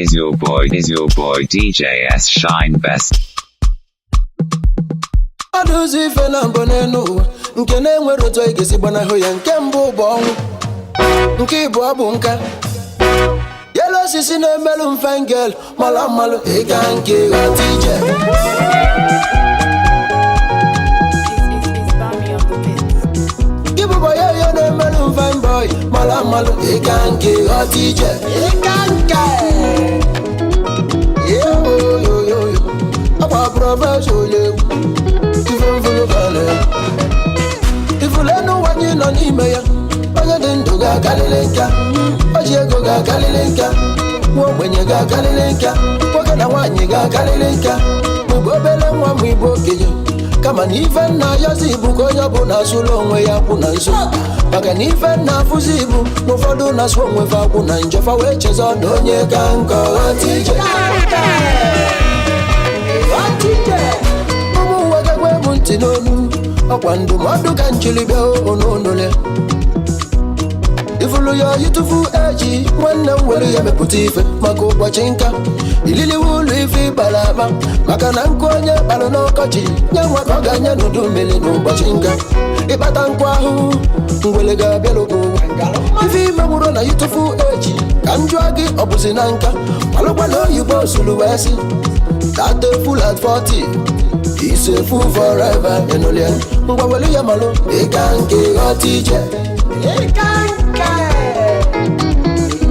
is your boy DJ S Shine Best. Aduzi fena mbonenu nke na-enwere otu anyị ga-esi gbanaghụ ya. Nke mbụ bụ ọnwụ, nke ịbụọ bụ nka. Yelo osisi na-emelụ mfengel mala mmalụ ịga nke ghọta ije. Gịbụ boy ya na-emelụ mfenboy mala mmalụ ịga nke ghọta ije. Ịga nke yo agba professional yewu. Ifulenu wanyi nọ n'ime ya, onye dị ndụ ga-akalịlị nka, oji ego ga-akalịlị nka, nwa ogbenye ga-akalịlị nka, nwoke na nwaanyị ga-akalịlị nka, mgbe obere nwa m igbo okenye, kama na ife nna yozi ibu ka onye ọbụla asụla onwe ya kwụ na nso, maka na ife nna afụzi ibu na ụfọdụ na-asụ onwe fa kwụ na njọfa wee chezọ na onye ka nkọ ghọta ije. Ntị n'onu ọkwa ndụmọdụ ka njilibịa ononole ifulu ya yitufu eji nwanne m were ya mepụta ife maka ụbọchị nka ilili ụlọ ife ịbara akpa maka na nkụ onye kpalụ n'ọkọchị nye nwa ka ọ ga-anye n'udu mmiri n'ụbọchị nka ịkpata nkụ ahụhụ ngwele ga-abịalụgo ife ime nwụrụ na yitufu eji ka m jụọ gị ọ bụzi na nka gbalụgbala oyibo sulu wee sị tate full at 40 It's a fool forever, Enolia. Ngwaweli ya malo, ekanke otije. Ekanke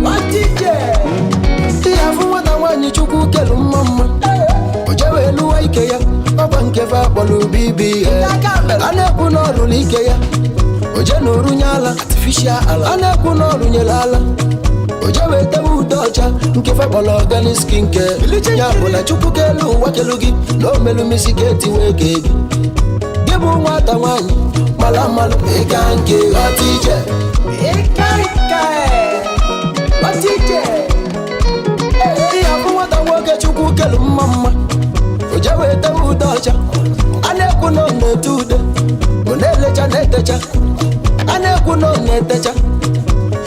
otije. Tiafu wata wani chuku kelu mama. Ojewe eluwa ike ya, ọba nkefa bolu bibi. Aneku n'ọrụ like ya, oje n'oru nyala artificial ala. Aneku n'ọrụ nyelala. Ojewe tewu udocha, nkefa bolu organic skincare. Ya bụ na chukwu kelu ụwa kelu gị, na o melu misi ga-eti wee ka egi. Gị bụ nwata nwaanyị, mala mmalụ ịga nke ghọta ije. Ịga nke ghọta ije. Ihe bụ nwata nwoke chukwu kelu mma mma. Ojewe tewu udocha, a na-ekwu na ọ na-ete ude, ọ na-elecha na-etecha. A na-ekwu na ọ na-etecha,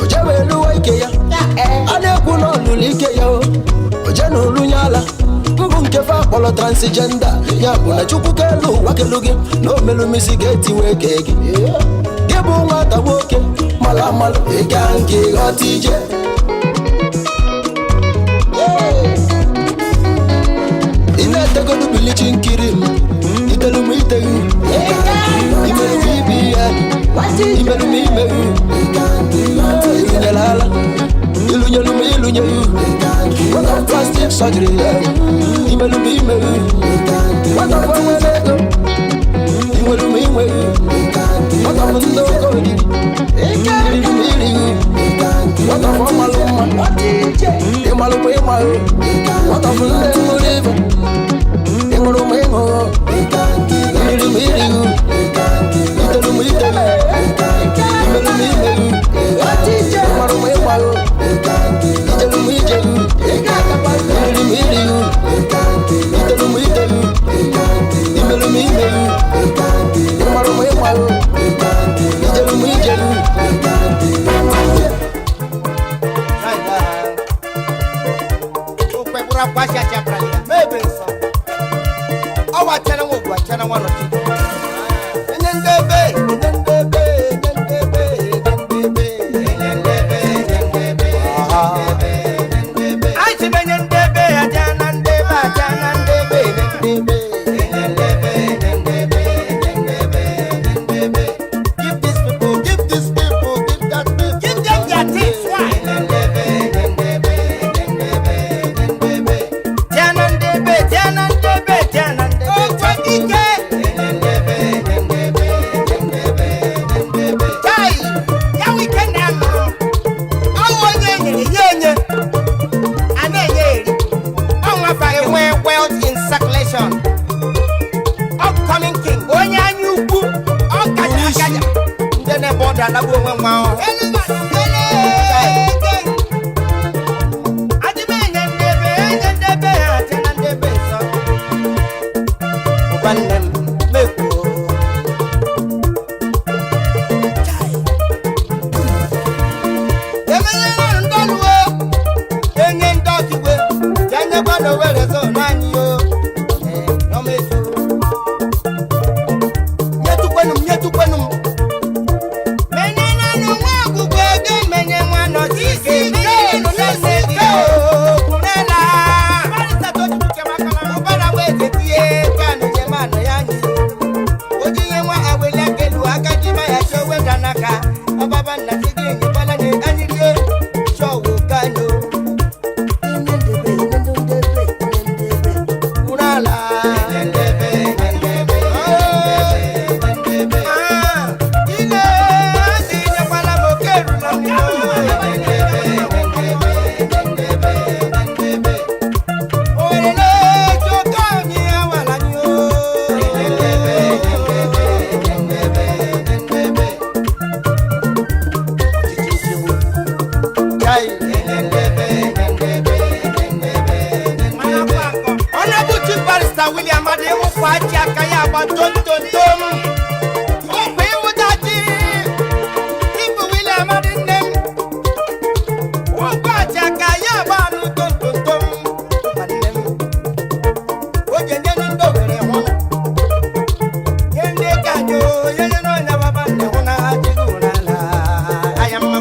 ojewe eluwa ike ya. A na-ekwu na ọ lụrụ ike ya o, oje na olu nyala. Mbụ nkefe akpọrọ transgender, ya bụ na chukwu kelu ụwa kelu gị, na o melu misi ga-eti wee kee gị. Gị bụ nwata nwoke, mala mmalụ ịga nke ghọta ije. Ị na-etegodu bilichi nkiri m, itelu m iteghi, imelu m ibi ya, imelu m imeghi, ilunyela ala, ilunyelu m ilunyeghị. What of plastic surgery? Imelu m imeghi. What of onwere ego? Imelu m imeghi. What of ndị oke oriri? Imelu m irighi. What of ọmalụ mma? Ịmalụ m ịmalụ. What of ndị ṅụrụ ibe? Ịṅụrụ m ịṅụrụ. Imelu m irighi. Itelu m itelu. Imelu m imeghi. Ịmalụ m ịmalụ. Itelu m ijelu. Imelu m irighi. Itelu m itelu. Imelu m imeghi. Ịmalụ m ịmalụ. Itelu m ijelu. Enye ndọkiwe were so nani yo no me so nyetu kwenum menena no wagu gwege menye mwana sisi no sisi kunela bali tato tuke makala bala weze tie kanu jemano yani ojiye mwa awele kelu akajima ya showe danaka ababa na tigini bala ni anire showo kanu kunala William Adewo Kwaji akaya abatontontom ope wutaji ibu William Adenem Kwaji akaya abatontontom panem ojenje ndo were ho yende kanyo yende no na baba ne hona jiguna la ayamma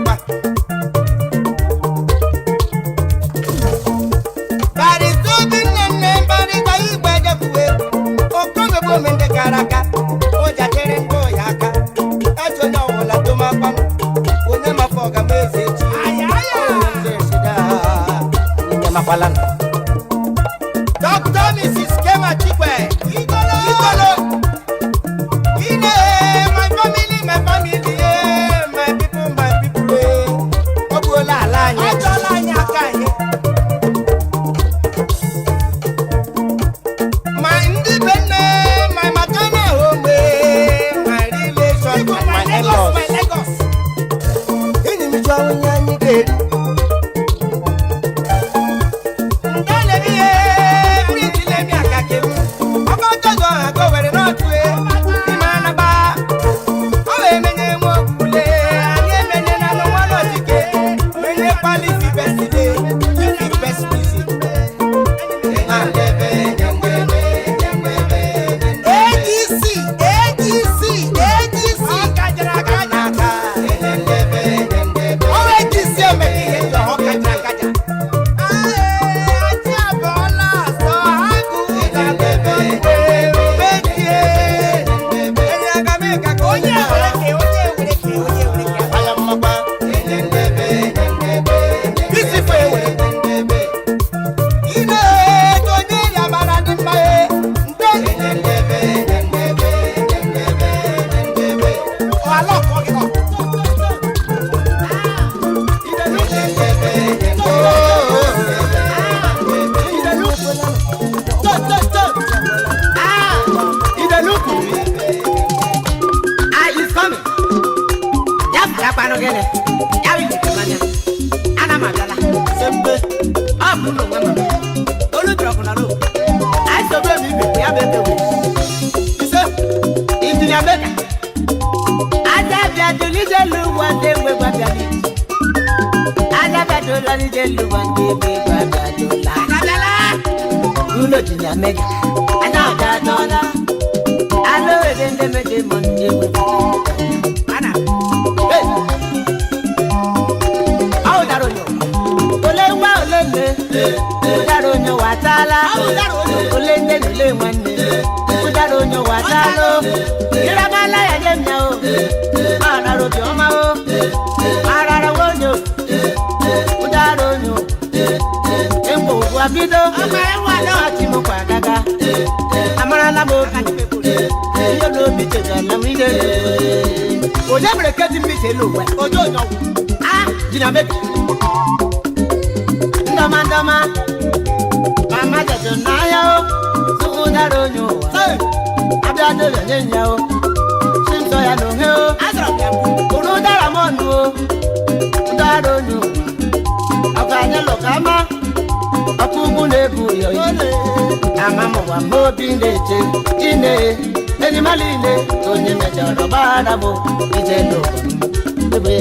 bari so binne bari kai mende karaka oja tere ngo yaka ajo na wala to mapam onya mafoga meseji ayaya sida onya mafalan Dr. Mrs. Kema Chikwe igolo ine my family my people obola alanya ajola nya kanye Ndama mama jajo na ya o daro nyo abia do le nya o simso ya no he o uru dara mo nu o daro nyo akanya lo kama akugu le bu yo ama mo wa mo bi ndeje ine eni maline onye mejoro bada bo ije lo bebe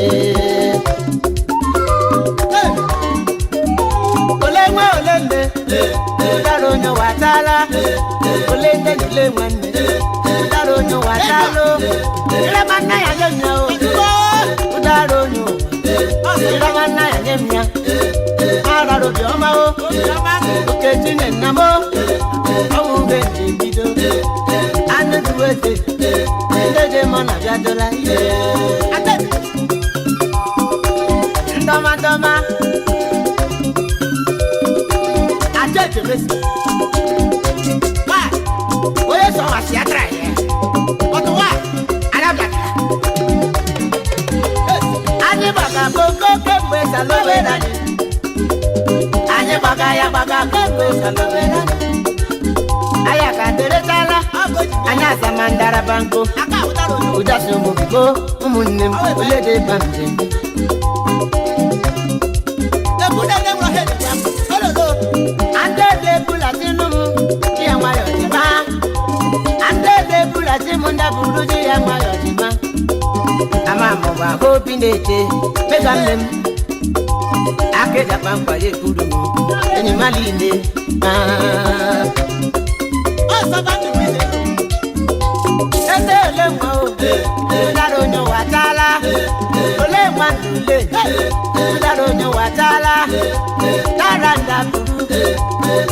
olengwe olende le wanne udaro nyo watalo ira manna ya nyanya o udaro nyo ira manna ya nyanya ara ro bi oma o oke tine namo owu be bido anu duwete ndeje mona biadola ate ndoma ate jebesi oye so wa si atra ye oto wa araba ani baga boko kemwe salobera ani baga ya baga kemwe salobera aya ka teretala anya samandara banko udaso mugo umunnem olede bamje ebuda le wa he olodo ande le bula tinu ki amayo ti ba ande le bula ti munda bulu ji amayo ti ba ama mo wa hobi neje megalem akeja pampa ye kudu eni maline sabani wile ete le mo daro nyo watala ole manule daro nyo watala daranda buru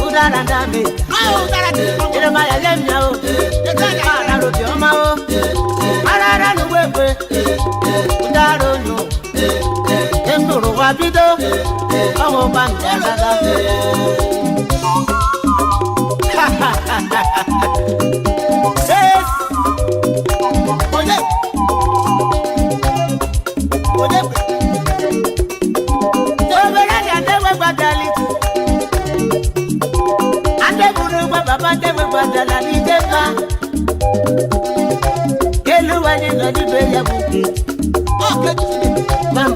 udaranda me ire ma yele mi o ara ro bi o ma o ara nu wepe daro nyo enduro wa bido omo ban dada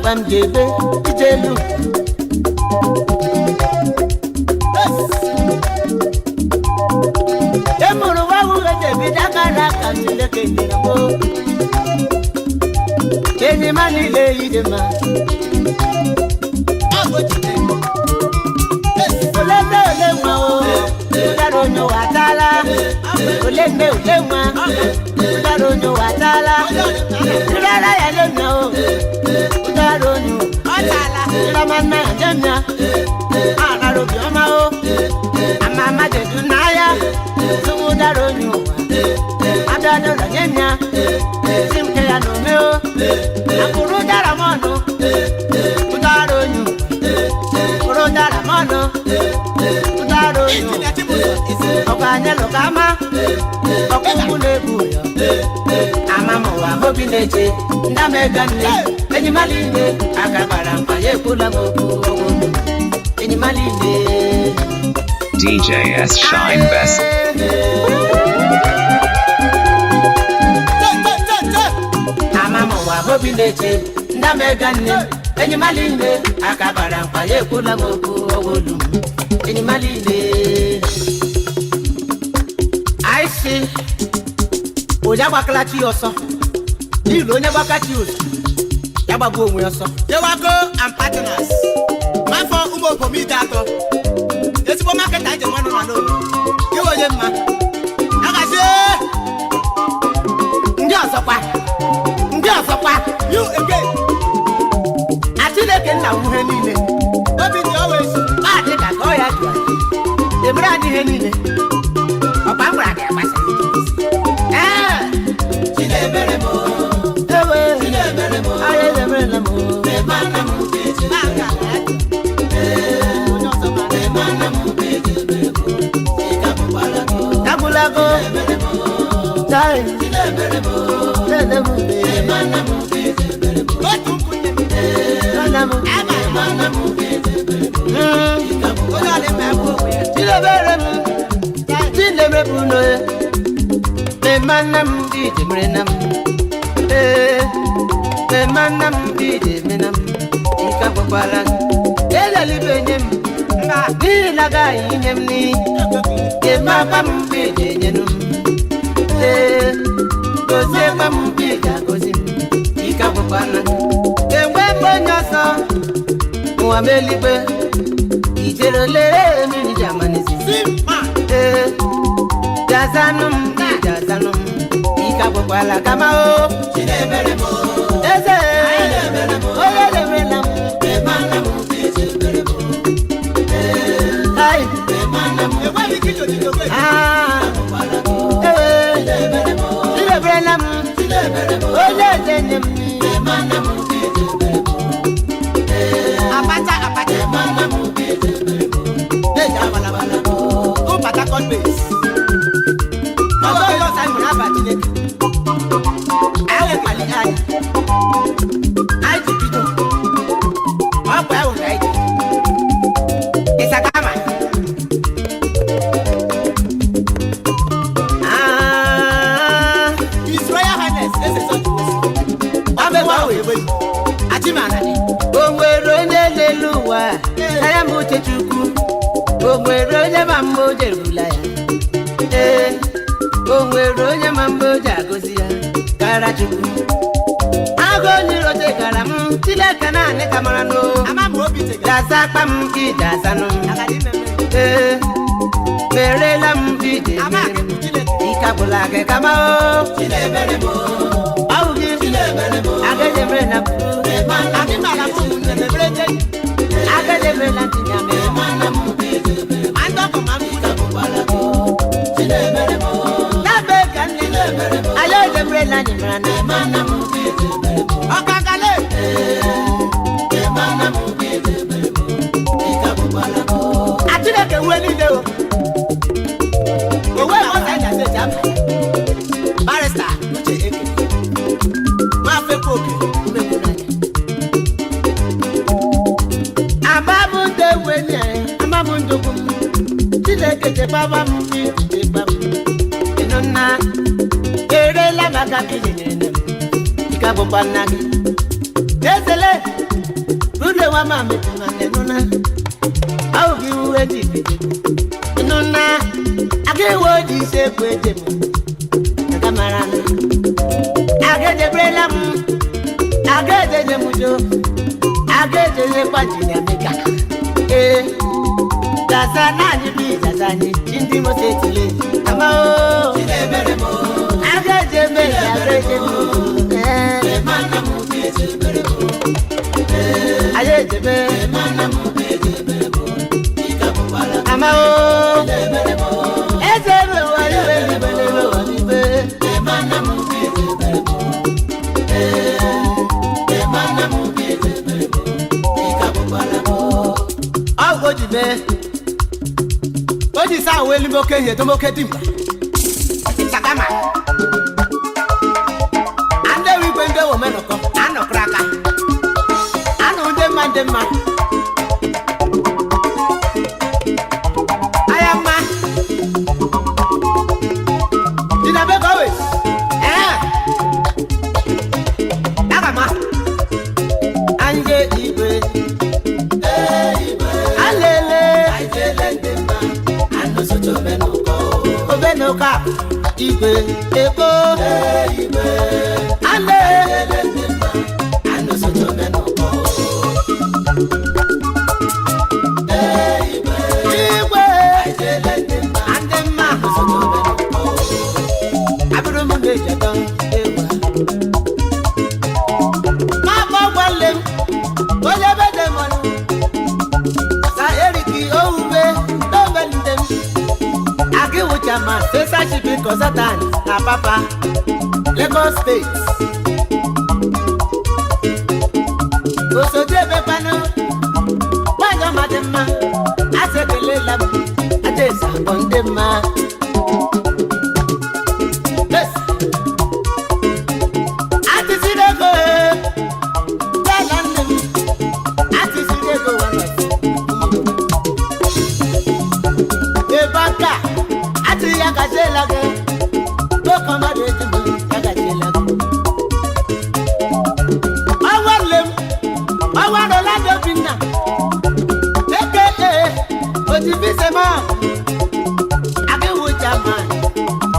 Pam jebe jelu emuru wa wu jebe dakara kamile kenderamo keni mani le yidema agojide ole ma o daro nyo watala ole ma daro nyo watala dara ya le no daro nyo watala dara manna jamnya ara ro bi oma o amama de dunaya tu daro nyo adado la nyanya simke ya no me o akuru dara mono daro nyo kuro dara mono daro nyo okanyelo kama okukulebu amama wa hobi neje ndamegane enyi maline akabara mpaye kula moku enyi maline DJS Shine Best amama wa hobi neje ndamegane enyi maline akabara mpaye kula moku enyi maline I see oja gbakala ti oso ni lo nya gbakati oso ya gbagbo ohun oso ye wa go and partners man for umo for me that esi bo market aje wonu na lo ki wo ye ma aga se ndi osokwa you again atile ke na wu he niile obi di always ba de ka ko ya ju e bra di he niile opa bra de abase Amelibe ijero lere mi ni jamani si Jazanum, Jazanum, Ika Bokwala Kamao, Chineberemo, Eze, Oyedemenam, Emanam, Chineberemo, Hai, Emanam, Chineberenam, Oyedenem, Emanam, Apata, Emanam, Go Patakon base. Although your son will have a teenage, I will call it I do it. Oh, well, right. It's a gamma. His Royal Highness, this is what I'm away. Atimana. Oh, we're running the Lua. I am Mutechuku. Oh, we're running Mambo Jerulaya. Onwere onye ma mgbe gozi ya Karachuku Ago niro te karam Tileka naanị kamara no Daza kpam ki daza no Merela mpide Ikabula ke kama o Augi Agaje mrena pu Agaje mrena tinyame Andoko mamuda Ayo de brela ni mrana mana mu okagale mana mu ikabubala atire ke weni de o owe mo ta ja se jam barista uche eke ma fe koke me kunanya ababu de weni amabu ndokum tile ke je baba mu bi je baba enona la vaca que viene y cabo panagi desele rude wa mame tunane nuna au gi wedi nuna age wodi se kwete mu kamarana age de brelam age de mujo age de kwati ni ameka dasa nani bi dasa ni chindi mo setile amao tineberemo Agajeme, Amao, Ezebe Oji sa weli moke ye to moke dimba. Sakama. Ande wi kwende wo menoko, ano kraka. Ano ndema. Ayama. Dina be gowe. Nakama. Anje ibe. Obenoka ibe eko ibe ale ando soto menoko ibe andema soto menoko aburo mo le jadon ewa ma bo wale oye bede mo sa eriki oube do bendem Jama, censorship consultant, na Papa, Lagos State. Osoje bepano, wajo madema, asekele lam, atesa ondema. Yes. Atisideko, dalandem, atisideko wana. Ebaka. Yakajelaga, go come out with me, Yakajelaga. I want a lot of dinner. But if it's a man, I can watch a man.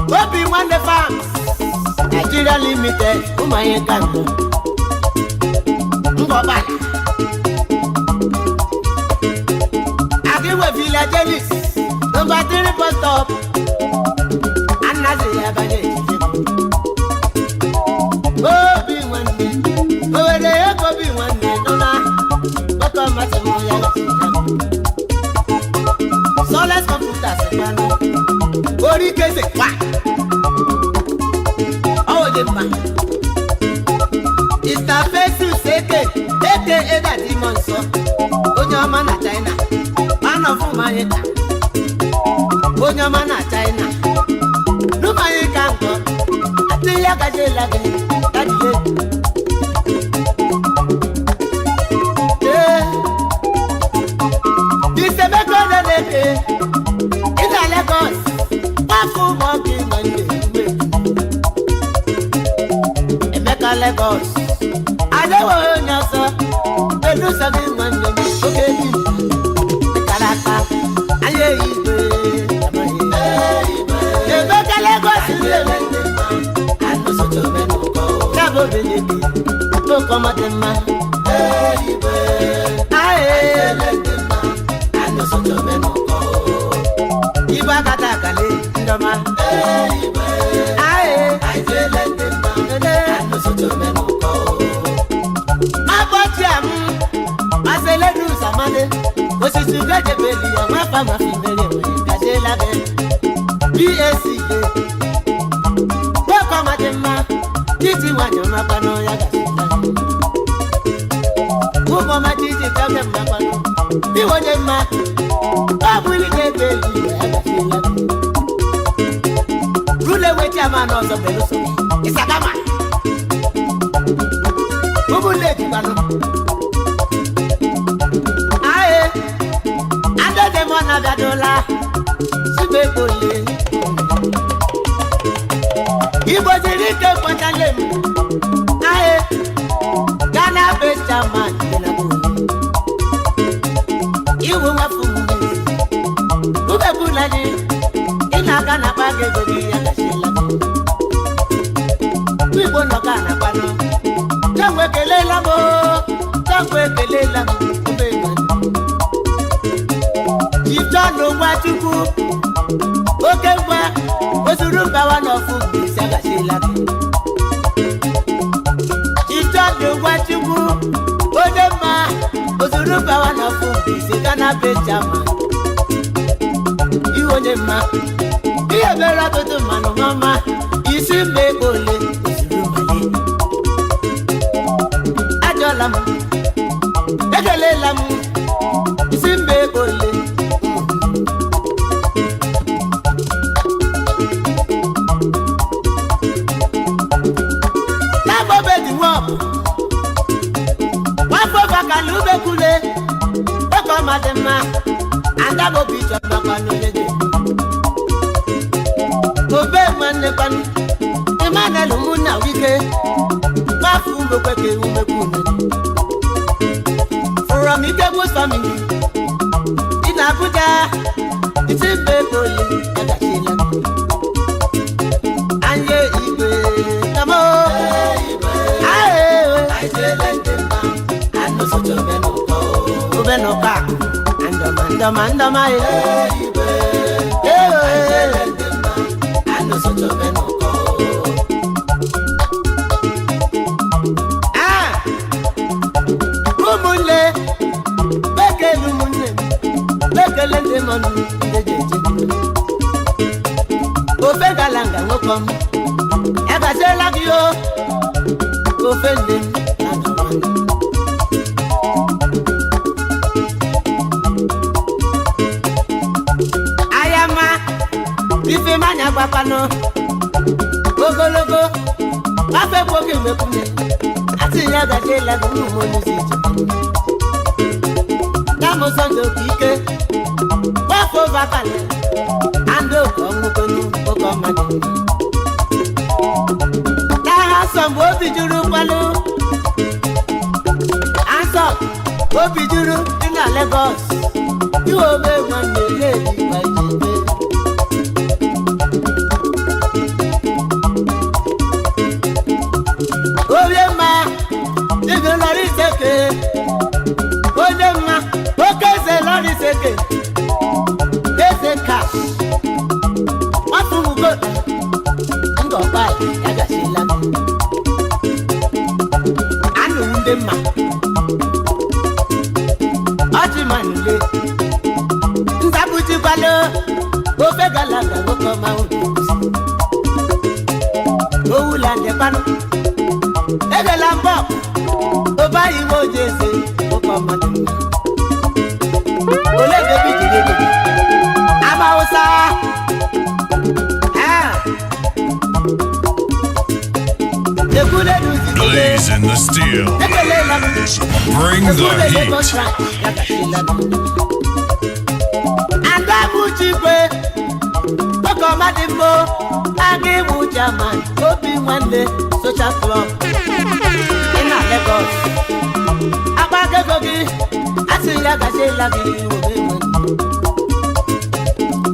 Hoping one the farms, Nigeria Limited, who my canto. Go back. I give a village, number 3 bus stop. ya banye obi nwanne owere ego obi nwanne nọ na ọkọ mmasị m ya Soles Computers kwanụ ori keze kwa ọ dị mma Interface eke Eda Demon so onye ọma na China man of anyị ta onye ọma na China n'ụmanye ka nkọ atị ya gajela gị dadile Disebeko Neneke in Lagos Pafu Mogi Mande Emeka Lagos Adewo Nyasa Pelu Sabi Mande Oke Karaka Aye Ibe Emeka Lagos Ano Soto Menuko Nabo Benedi Toko Matema Aye Iba kata kale ndoma aye aizelende mane ano soto menuko mabotiam aseledu samane osisi gaje beli ya mafa mafimele we gaje labe BSC boko madema titi wanyo mapano ya gasita umo matiti kame mapano biwonye ma Abuli nebeli agafela Rule wechi amana ozo beluso Isagama Bubule kibano Ae Ade demona dadola Sibekole Ibo zirike kwanta lemu Ae Ghana based chairman Iwu wafumu Ubebulani Inaka na page gogi ya kashila Wibo noka na pano Jangwe kelela mo Ubebulani Jitano wachuku Oke mwa Osurumba wanofu Bisa kashila Jitano wachuku Odema Osurumba wanofu Bisa kana pechama Iwonye ma Iye bera toto manu mama Isi mbekole Usurumale Ajolam Ekele lam Isi mbekole Nabo bedi wop Wafo bakalu bekule Oko madema Andabo bicho makano yeje Obe mwane pan Emmanuel Muna wike Mafumbo kweke umekune From Ikebus family In Abuja It's in Bebole Agashila Anye Ibe Namo Aye Aijelendema Ano soto menuko Ubenoka Andoma Ibe Aijelendema Ano soto menuko Mumule Beke lumune Beke lende manu Ndejeje Ofe galanga ngokom Eba se lagyo Ofe ndem Agamani Ayama Ife manya gbapano Ogologo Afe poke mekune Ati yaga se lagyo Mumunu sije Namo sondo kike Wafo vakale Ando kongukonu Okomani Naha sombo bijuru palu Aso Obijuru Ina Lagos Iwo me mwane lady Majide Oye ma Ibi lori seke Oye ma Okeze lori seke Ese cash Wafu mugo oge ọkpa ya gasịla anụrụ ndị mma ọchịmanule nzapụchikwala ofe galaga nwoke ọma owula ndekwanụ egela mbọ obaghị iwe oji eze nwoke ọma dị mma ole bebi jiri ego ama ụsa Blazing the steel. Bring the heat. And I would you pay. Look on my demo. I gave you German. Hoping one day, social club. In a Lagos. Abagagogi. I say, I say, love you.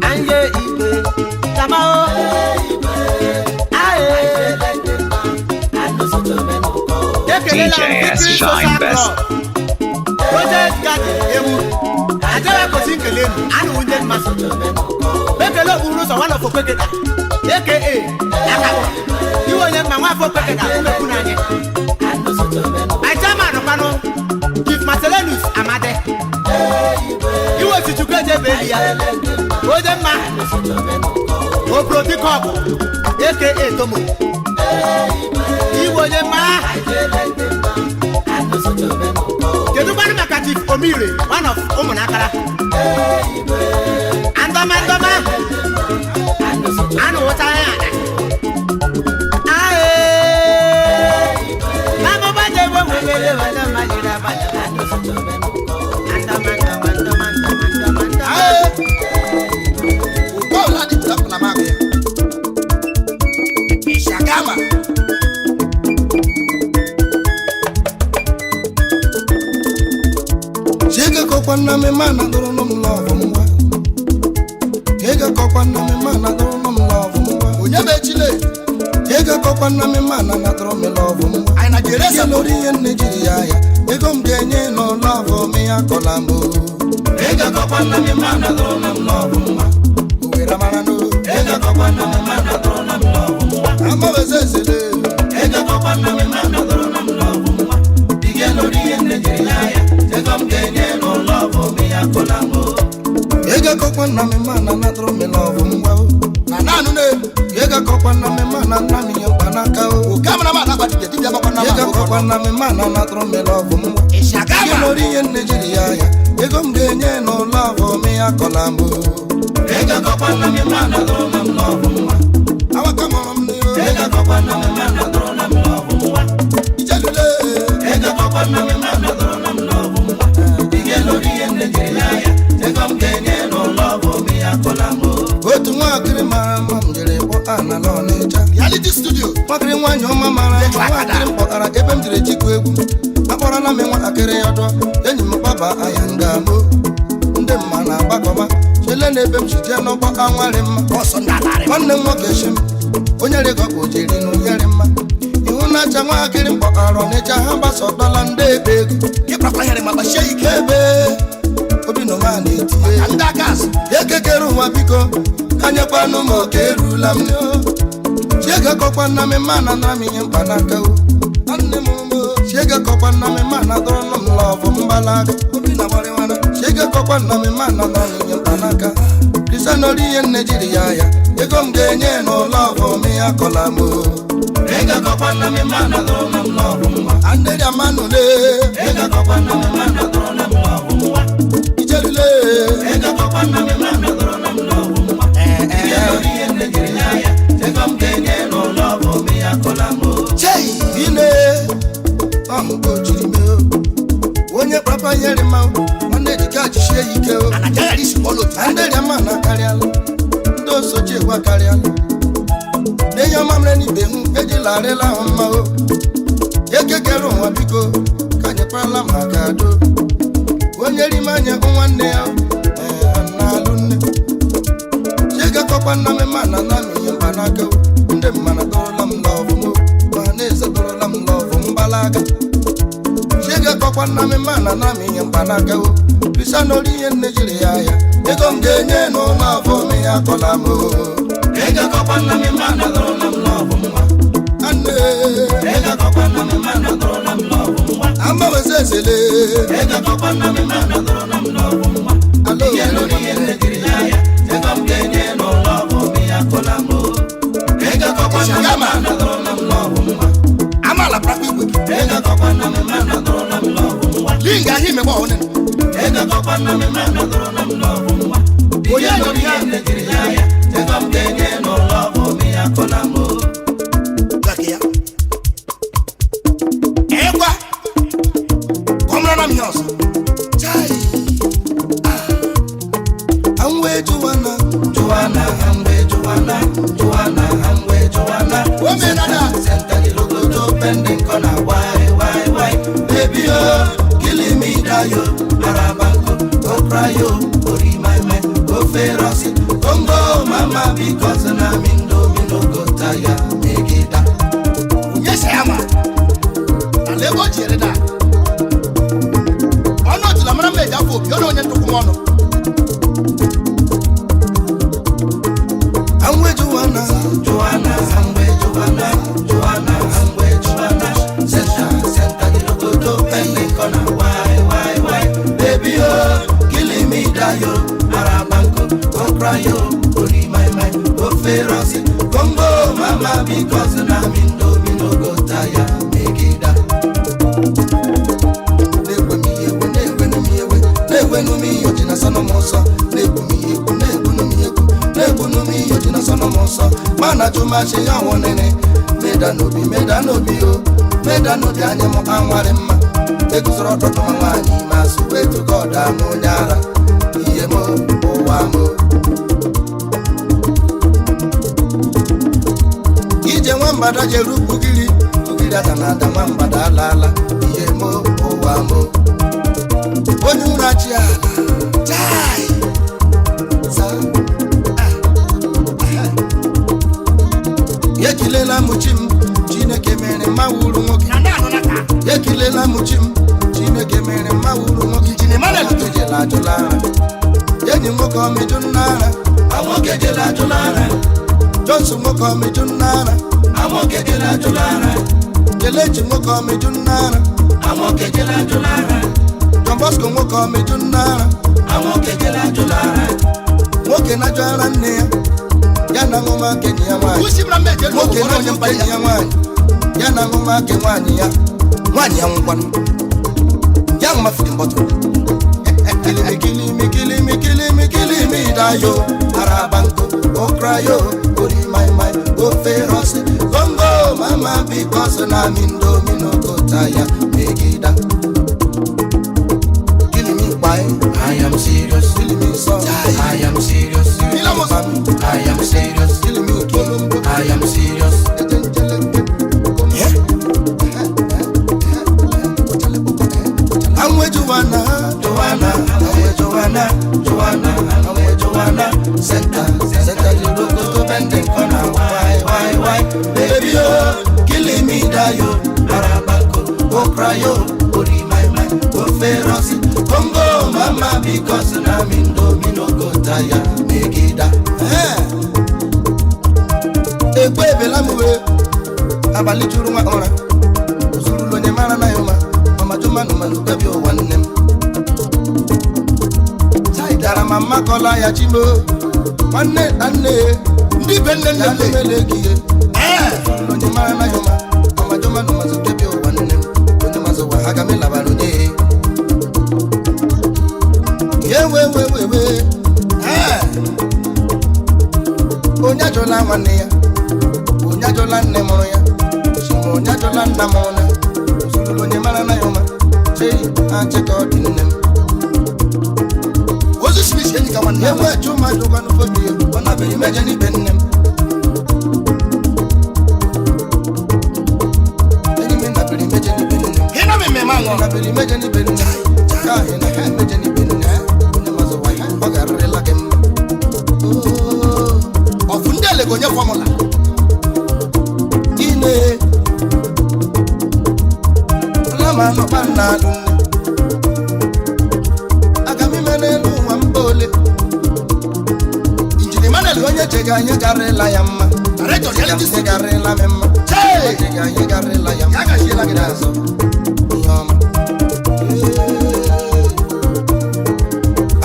And yeah, come on. DJS Shine Best. Kedu bani maka Chief Omire, one of Umunakara. Andoma. Anu what I am. Mama baje wo ngele wala majira baja. Andoma. Uko la di trap na mage. Ishagama. Kokwana me mana doro no love mwa Kega kokwana me mana doro no love mwa Onya be chile Kega kokwana me mana na doro me love mwa Aina jeresa lori en Nigeria ya Ego mgenye no love me akolambo Kega kokwana me mana doro no love mwa Uwera mana no Kega kokwana me mana doro no love mwa Ama bezesele Kega kokwana me mana doro no love mwa Dige lori en Nigeria ya Ego mgenye Ega kokwana me mana na dro me love mwa na nanu ne ega kokwana me mana na mi yanaka o kama na mana kwati tete kokwana ega kokwana me mana na dro me love mwa ishagama lori en Nigeria ya ego mgenye no love me akolambo ega kokwana me mana dro me love mwa awaka mom ni ega kokwana me mana dro me love mwa ijalule ega kokwana me mana dro me love mwa dige lori en Nigeria ya Otu nwakiri mara mma m jere kpọ ana n'Ọnịcha Reality Studio nwakiri nwanyị ọma mara nwakiri m kpọtara ebe m jere jikwa egwu akpọrọla m nwatakịrị ya ọdọ enyi m gbaba anya ndamo ndị mma na-agbakọma chele na ebe m jije n'ọgbọ anwarị mma nwanne m nwoke shi m onye rịgọkpụ jiri n'ụyere mma ihu na-acha nwakiri m kpọtara Ọnịcha ha gbasọtala ndị ebe ego ebe obi no man etie andakas ekekere ụwa biko anyekwanụ m oke erula m chiege kokwana me mana na mi mpanaka o anne m chiege kokwana me mana dọrọ m love mbalaga obi na gbari wana chiege kokwana me mana na mi mpanaka krisanori en Nigeria ya ego m ga-enye no love me akola m ega kokwana me mana dọrọ m love mwa anderi amanule ega kokwana me mana dọrọ m love mwa Ega kokwana me mana doro na love mwa Lori en Nigeria ya Ego mgenye no love me akolambo Chei ine Amugo jiri me Onye papa yeri ma Ande dika jishie ike o Anajaya rishi polo Ande yama na kariala Ndo soje wa kariala Neya mamre ni behu Eji lare la homa o Eke kero wabiko Kanye pala makado Onye rimanya nwanne ya na-alụnne Chiege kokwana me mana na mi mpanaka ndị mmana dọrọla m love m ma na-eze dọrọla m love mbalaga Chiege kokwana me mana na mi mpanaka Bisa n'ori ihe Nigeria ya ego m ga-enye n'ụlọ afọ m ya kọla m Chiege kokwana me mana dọrọla m love love mwa Ane ega kokwana me mana doro nam love mwa Amba wezezele ega kokwana me mana doro nam love mwa Alo yelo ni yende diriyaya ega mgenye no love mi akola mo ega kokwana me mana doro nam love mwa Amala prakwe ega kokwana me mana doro nam love mwa Linga hime kwa one ega kokwana me mana doro nam love mwa yelo ni yende diriyaya ega mgenye no love mi akola mo Zakia Ewa Komra na miosa Chai Amwe Joanna Joanna, Hamwe, Joanna, Joanna, Hamwe, Joanna. Women ada Senta di logo to pending kona why, baby oh, killing me dayo, arabanko, go cry yo, ori my man, go feroci, Congo mama because na mindo go taya, make it up. Yes ama Na lebo jere da Ono tila mara meja fo Yono onye ntukumono Amwe Joanna Joanna, Hamwe, Joanna, Joanna, Hamwe, Joanna. Senta di logo to pending kona why, baby oh, killing me dayo, arabanko, go cry yo, ori my mind, go feroci, Congo mama because na mindo go taya, make it up. Newe no mi ojina sono moso Newe no mi ojina sono moso Mana chuma she ya wonene Meda no bi o Meda no bi anye mo anware mma Egusoro toto mwanyi masu wetu goda mo nyara Iye mo owa mo Ije nwambada jeru bugiri Bugiri atanada nwambada alala Iye mo owa mo Onye ụra chi ala Chai Sa Yekilela muchim Chineke mere mawuru nwoke Yekilela muchim Chineke mere mawuru nwoke Nwoke jela ajụlara Yenyi nwoke ọmịjụ nnara Amoke jela julara, Johnson nwoke ọmịjụ nnara amoke jela julara, Kelechi nwoke ọmịjụ nnara amoke jela julara, John Bosco nwoke ọmịjụ nnara amoke jela julara. Nwoke na-ajụara nne ya Ya na ṅụma kenyi ya nwaanyị Nwoke na-onye mkpenyi ya nwaanyị Ya na ṅụma ke nwaanyị ya Nwaanyị ya nwụkwanụ Ya ṅụma fidin bọtụ Kilimi dayo Arabanko okrayo Ori my go feroci Congo mama because na mindo go taya Megida Kilimi kpai I am serious, Kilimi so I am serious, I am serious, Kilimi kolombo I am serious. Amwe Joanna Joanna, Joanna, Joanna, Joanna. Senta di logo to bending kona why, baby oh, killing me dayo, arabanko, go cry yo, ori my mind, go feroci, Congo mama because na mindo go taya, make it up. Ekwe ebela muwe Abali juru nwa ọra Ozuru lonye mara na yoma Mama juma numanu gabi ụwa nne m Dara mama kola ya chimo Nwanne na nne Ndị be nne nne mele giye Ozuru lonye mara na yoma Mama juma numanu gabi ụwa nne m Onye mazo wa haga me labaro nye Yewe Onye ajụla nwanne ya Onye ajụla nne mụrụ ya Shimo onye ajụla nna mụrụ na Ozuru onye mara na yoma Chei achịka ọ dị nne m Ozu smith enyi ka nwanne Ewe chuma jụkwa n'ụfọdụ ya Ọ nabịrị meje n'ibe nne m Enyi m nabịrị meje n'ibe nne m Hina m mmemme aṅụ Nabịrị meje n'ibe nne m Ka ahị na ha meje n'ibe nne m Onye mazụ wa ya ọ ga-arịrịla gị mma Ọfụ ndị ele ga-onye fọmụla Ine Lama nọkpa nna alụ nne Aga m ime n'elu ụwa mba ole Injini manel onye chega anyị garịla ya mma Director reality studio. Garela memma. Hey! Garela yam. Yaga shela gidazo. Nyoma.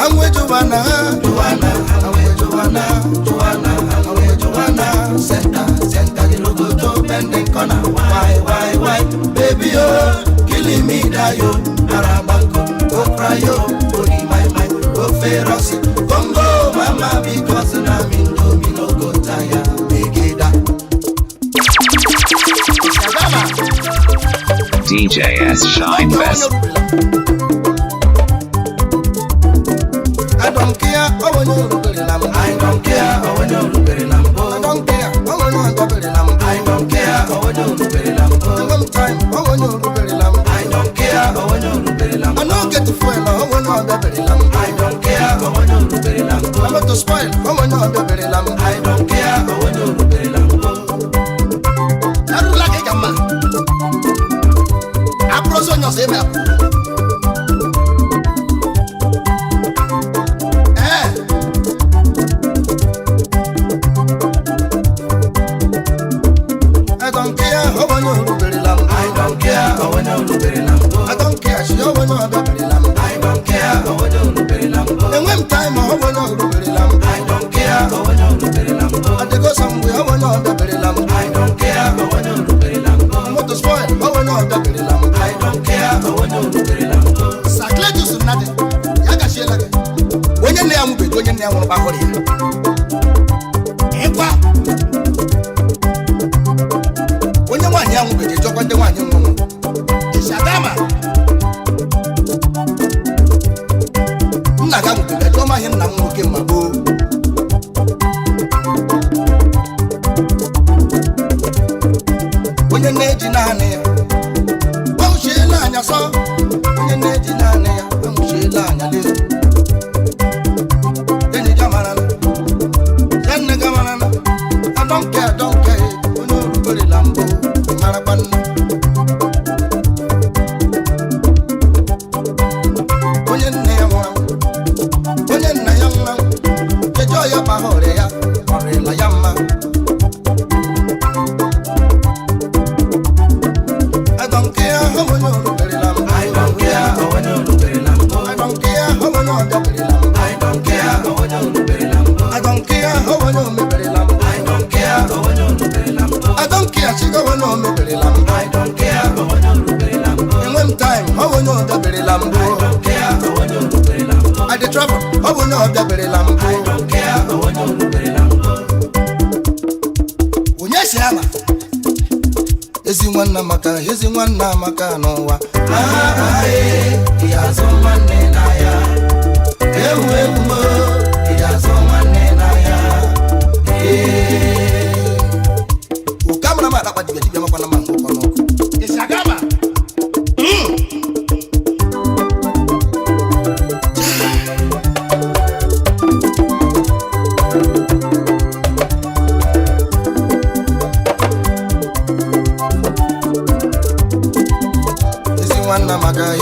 Amwe Joanna, Joanna, amwe Joanna, Joanna, amwe Joanna. Senta the logo to bending corner. Why, baby oh, killing me da yo. Arabanko, go cry yo, go di my mind, go feroz. Congo mama because na me no go tire. Begida. DJ S Shine Best. I don't care, I want you to put it on. I don't care, I want you to put it on. I don't care, I want you to put it on. I don't care, I want you to put it on. Sometime, I want you to put it on. I don't care, I want you to put it on. I don't get to fuel, I want you to put it on. I don't care, I want you to put it on. I'm not to spoil, I want you to put it on. I don't care, I want you to put it on. I don't like it, man. I prosper no say me. I don't care, I want you to put it on. I don't care, I want you to put it on. I don't care, she want you to put it on. I don't care, I want you to put it on. And when time, I want you to put it on. I don't care, I want you to put it on. I go somewhere, I want you to put it on. I don't care, I want you to put it on. I'm not to spoil, I want you to put it on. I don't care, I want you to put it on. Sakle juice nade. Yaga shela ge. Onye ne amu be onye ne amu ba hore ya. Ekwa. Onye nwanyị amu be je jokwa ndị nwanyị nwụrụ. Ishagama. Nna ga mu be jo ma hin na nwoke mabo. Onye na-eji naanị ya. O shela anya so. Onye na-eji naanị ya. O shela anya le. Then you come on. Then you come on. I don't care. Onye orubere lambo. Maraban. Onye nne ya nwụrụ. Onye nna ya nwụrụ. Kejo ya bahore ya. Orela ya mma. I don't care how many orubere lambo. I don't care how many orubere lambo. I don't care how many orubere lambo. I don't care how many orubere lambo. I don't care how many orubere lambo. I don't care how many orubere lambo. I don't care she go no orubere lambo. I don't care how many orubere lambo. In one time how many orubere lambo. I don't care how many orubere lambo. I dey travel how many orubere lambo. I don't care how many orubere lambo. Onye si ala. Ezi nwanna maka n'ụwa. Ya zo nwanne na ya. Ewu mo, ya zo nwanne na ya. Ukamara ma akpa dibia makwana ma ngoko n'ọkụ. Ishagama.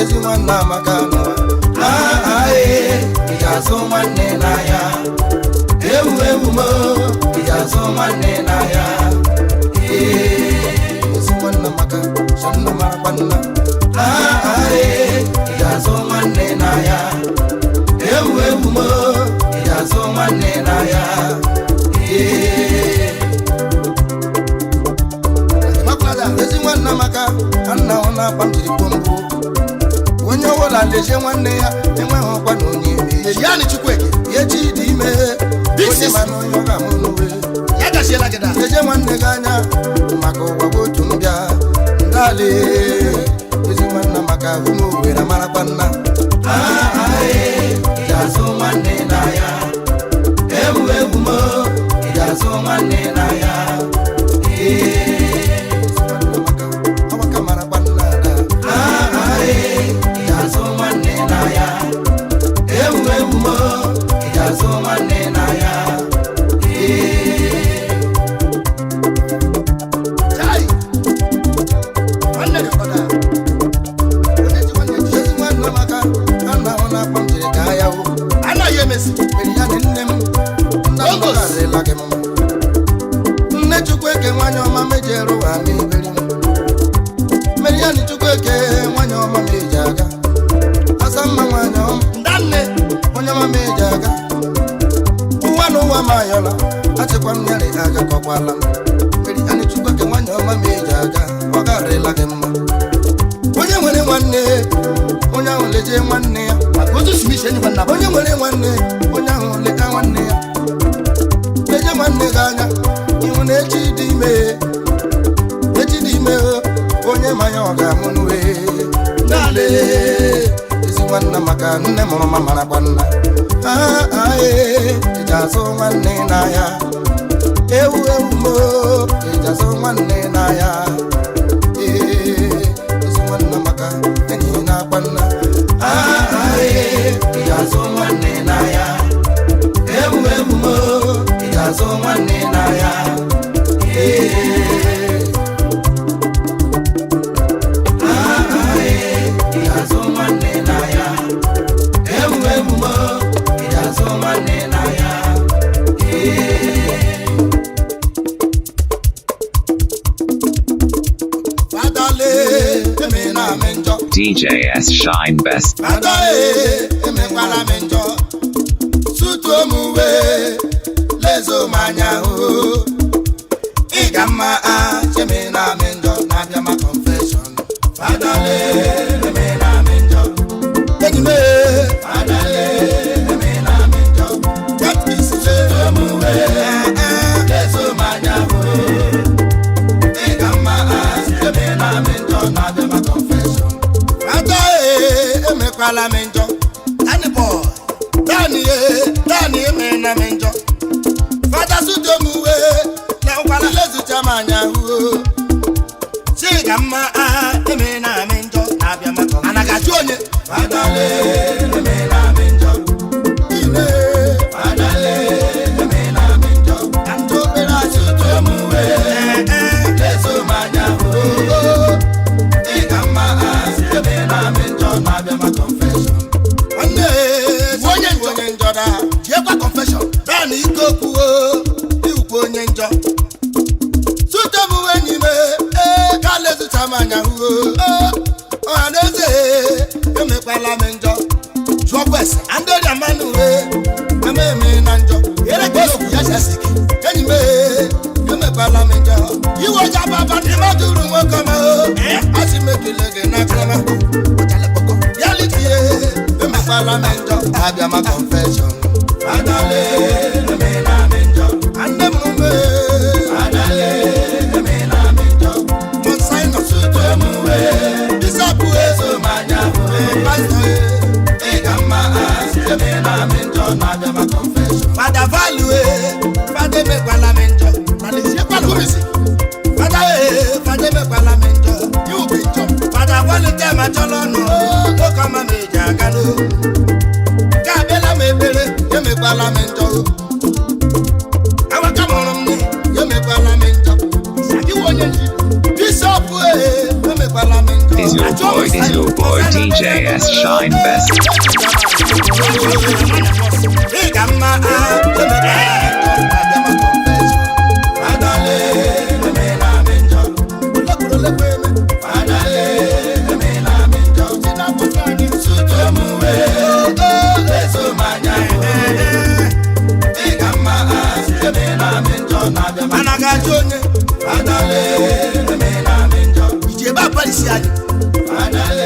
Ezi nwanna maka n'ụwa. Ya zo nwanne na ya. Ewu mo, ya zo nwanne na ya. Ezi nwanna maka shanna marakwanna. Ya zo nwanne na ya. Ewu mo, ya zo nwanne na ya. Ezi nwanna maka anna ona pamjiri pombo. Onye ọwụla leje nwanne ya enweghị ọkwa na onye ime. Yani Chukwueke. Echi dị ime. Onye ma na onye ọ ga-amụ n'uwe. Yaga shela ge da. Leje nwanne gị anya maka ụwa bụ otu mbịa. Ndale ezi nwanna maka ụmụ Owere marakwa nna. Ya zo nwanne na ya. Ewu mo, ya zo nwanne na ya. Chukwueke nwanyị ọma mejeru anyị iberi Meriani Chukwueke nwanyị ọma meje aga Asamma nwanyị ọma ndanne onye ọma meje aga ụwa n'ụwa mayọla achịkwa nyere aga kọkwala Meriani Chukwueke nwanyị ọma meje aga ọ garịla gị mma onye nwere nwanne onye ahụ leje nwanne ya otu smith enyi nwanna onye nwere nwanne onye ahụ leka nwanne ya leje nwanne gị anya ihu na echi dị ime onye manya ọ ga-amụ n'uwe n'ale ezi nwanna maka nne mụrụ ma mara gwanna eji azụ nwanne n'ahịa ewu mo eji azụ nwanne n'ahịa ezi nwanna maka enyi na-akwa nna eji azụ nwanne n'ahịa ewu mo eji azụ nwanne n'ahịa DJ S Shine Best. Lezo manya ho Igama chemena menjo na my confession Fadale mena menjo Enyime Fadale mena menjo That is Lezo Lezo manya ho Igama chemena menjo na my confession Fadale emekwala menjo Danny boy Danny mena menjo Fada sudomuwe na ukwala lezu chamanya huo Chigama emena menjo abia mako anagachu onye Fada le emena menjo Ine Fada le emena menjo Kanto pera sudomuwe lezu manya huo Chigama emena menjo na abia mako confession Wonye njoda Jekwa confession Dani ikoku onye njọ Sutobu enyi me Kalezu chamanya huo Ohaneze Emekwala me njọ Jụọ kwese Andori amanu Ameme na njọ Yere kwesu yashasiki Enyi me Emekwala me njọ Iwo jababa ni maduru mwokama Asi mekilege na krema Yaliti Emekwala me njọ Abia ma confession Adale Emena me njọ Ande mume Adale emena menjo Monsaino suto muwe Bisapu ezo manya muwe Pastor Egama emena menjo na dema confession Fada value Fade me kwala menjo Nalisiye kwa kurisi Fade me kwala menjo You menjo Fada wale tema cholono Okama meja gano Kabela mebele Yeme kwala menjo Is your boy DJ S Shine Best. Adale, emena menjo. Ije ba polisi ani. Adale.